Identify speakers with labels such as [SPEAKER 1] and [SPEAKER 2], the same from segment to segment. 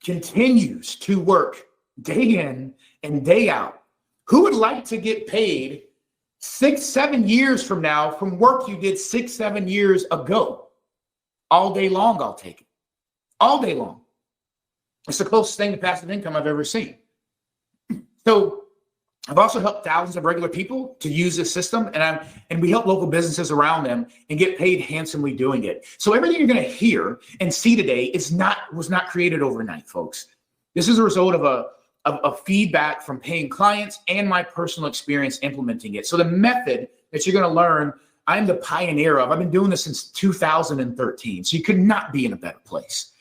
[SPEAKER 1] continues to work day in and day out. Who would like to get paid 6-7 years from now from work you did 6-7 years ago? All day long, I'll take it. All day long. It's the closest thing to passive income I've ever seen. So I've also helped thousands of regular people to use this system, and we help local businesses around them and get paid handsomely doing it. So everything you're going to hear and see today was not created overnight, folks. This is a result of feedback from paying clients and my personal experience implementing it. So the method that you're going to learn, I'm the pioneer of. I've been doing this since 2013. So you could not be in a better place.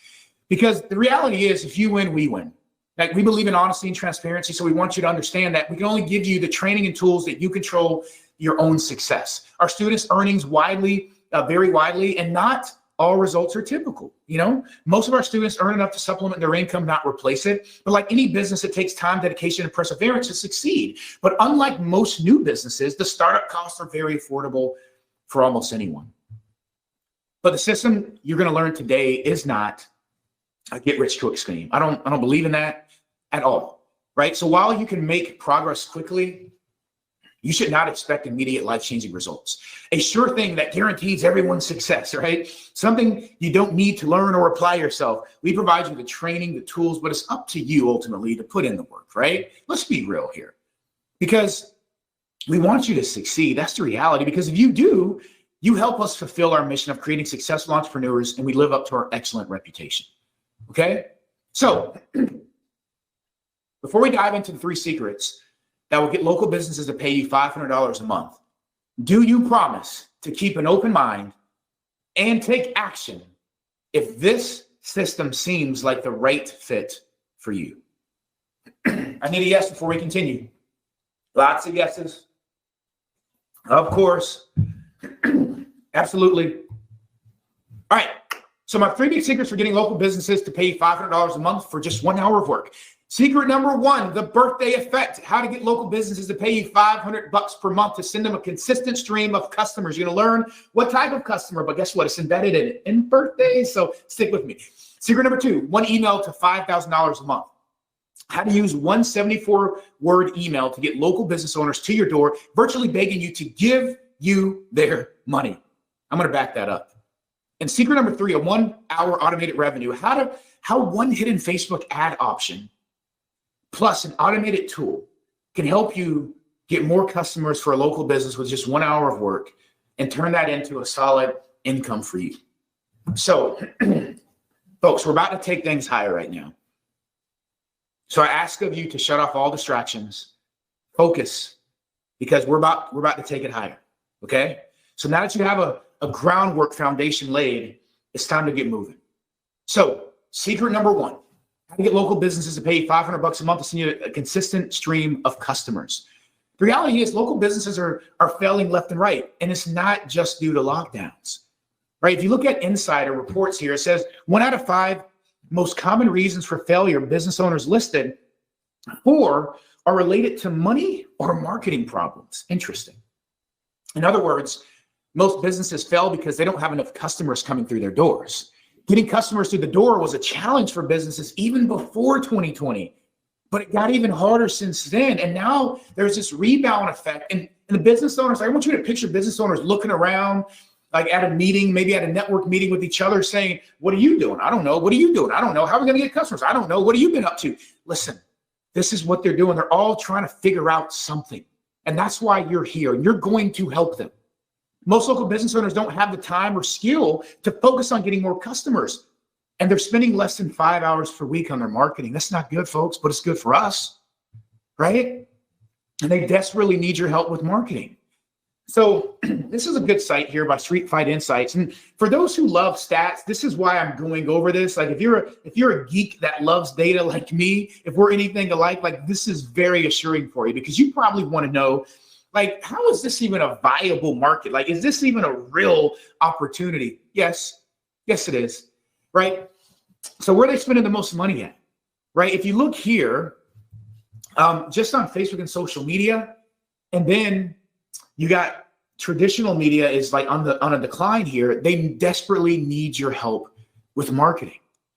[SPEAKER 1] Because the reality is, if you win, we win. Like, we believe in honesty and transparency, so we want you to understand that we can only give you the training and tools that you control your own success. Our students' earnings vary widely, and not all results are typical. Most of our students earn enough to supplement their income, not replace it. But like any business, it takes time, dedication, and perseverance to succeed. But unlike most new businesses, the startup costs are very affordable for almost anyone. But the system you're going to learn today is not a get-rich-quick scheme. I don't believe in that at all, right? So while you can make progress quickly, you should not expect immediate life-changing results. A sure thing that guarantees everyone's success, right? Something you don't need to learn or apply yourself. We provide you the training, the tools, but it's up to you ultimately to put in the work, right? Let's be real here, because we want you to succeed. That's the reality, because if you do, you help us fulfill our mission of creating successful entrepreneurs, and we live up to our excellent reputation. Okay, so before we dive into the 3 secrets that will get local businesses to pay you $500 a month, do you promise to keep an open mind and take action if this system seems like the right fit for you? I need a yes before we continue. Lots of yeses. Of course. Absolutely. All right. So my 3 big secrets for getting local businesses to pay $500 a month for just 1 hour of work. Secret number 1, the birthday effect. How to get local businesses to pay you $500 per month to send them a consistent stream of customers. You're going to learn what type of customer, but guess what? It's embedded in it, in birthdays. So stick with me. Secret number 2, 1 email to $5,000 a month. How to use 174-word email to get local business owners to your door, virtually begging you to give you their money. I'm going to back that up. And secret number 3, a 1-hour automated revenue. How one hidden Facebook ad option plus an automated tool can help you get more customers for a local business with just 1 hour of work and turn that into a solid income for you. So, folks, we're about to take things higher right now. So I ask of you to shut off all distractions, focus, because we're about to take it higher. Okay? So now that you have a groundwork foundation laid, it's time to get moving. So secret number 1, how to get local businesses to pay $500 a month to send you a consistent stream of customers. The reality is local businesses are failing left and right, and it's not just due to lockdowns, right? If you look at Insider reports here, it says 1 out of 5 most common reasons for failure business owners listed, 4 are related to money or marketing problems. Interesting. In other words, most businesses fail because they don't have enough customers coming through their doors. Getting customers through the door was a challenge for businesses even before 2020, but it got even harder since then. And now there's this rebound effect. And the business owners, I want you to picture business owners looking around like at a meeting, maybe at a network meeting with each other saying, what are you doing? I don't know. What are you doing? I don't know. How are we going to get customers? I don't know. What have you been up to? Listen, this is what they're doing. They're all trying to figure out something. And that's why you're here. And you're going to help them. Most local business owners don't have the time or skill to focus on getting more customers. And they're spending less than 5 hours per week on their marketing. That's not good, folks, but it's good for us, right? And they desperately need your help with marketing. So this is a good site here by Street Fight Insights. And for those who love stats, this is why I'm going over this. Like if you're a geek that loves data like me, if we're anything alike, like this is very assuring for you, because you probably want to know, like, how is this even a viable market? Like, is this even a real opportunity? Yes, it is, right? So where are they spending the most money at, right? If you look here, just on Facebook and social media, and then you got traditional media is like on a decline here. They desperately need your help with marketing.